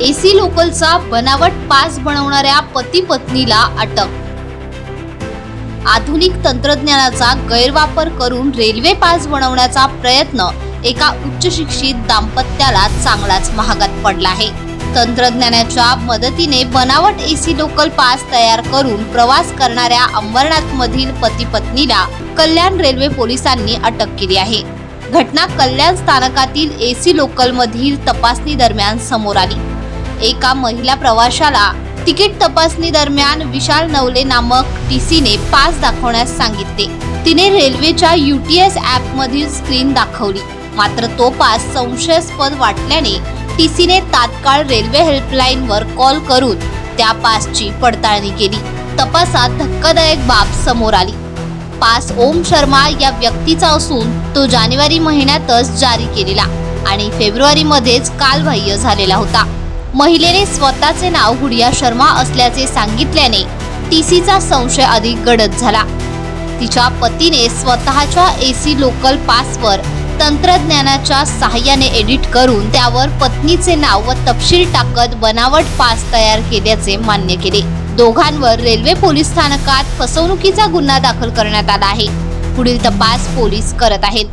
AC लोकलचा बनावट pass बनवणाऱ्या पती पत्नीला अटक। आधुनिक तंत्रज्ञानाचा गैरवापर करून रेल्वे पास बनवण्याचा प्रयत्न एका उच्च शिक्षित दाम्पत्याला चांगलाच महागात पडला आहे। तंत्रज्ञानाच्या मदतीने बनावट एसी लोकल पास तयार करून प्रवास करणाऱ्या अंबरनाथ मधील पती पत्नीला कल्याण रेल्वे पोलिसांनी अटक केली आहे। घटना कल्याण स्थानकातील एसी लोकल मधील तपासणी दरम्यान समोर आली। एका महिला प्रवाशाला तिकीट तपासणी दरम्यान विशाल नवले नामक टीसीने पास दाखवण्यास सांगितले। तिने रेल्वेच्या UTS ॲप मधील स्क्रीन दाखवली, मात्र तो पास संशयास्पद वाटल्याने टीसीने तात्काळ रेल्वे हेल्पलाईनवर कॉल करून त्या पासची पडताळणी केली। तपासात धक्कादायक बाब समोर आली। पास ओम शर्मा या व्यक्तीचा असून तो जानेवारी महिन्यातच जारी केलेला आणि फेब्रुवारीमध्येच कालबाह्य झालेला होता। महिलेने स्वतःचे नाव गुडिया शर्मा असल्याचे सांगितल्याने टीसीचा संशय अधिक गडद झाला। तिच्या पतीने स्वतःच्या एसी लोकल पासवर तंत्रज्ञानाच्या सहाय्याने एडिट करून त्यावर पत्नीचे नाव व तपशील टाकत बनावट पास तयार केल्याचे मान्य केले। दोघांवर रेल्वे पोलीस स्थानकात फसवणुकीचा गुन्हा दाखल करण्यात आला आहे। पुढील तपास पोलीस करत आहेत।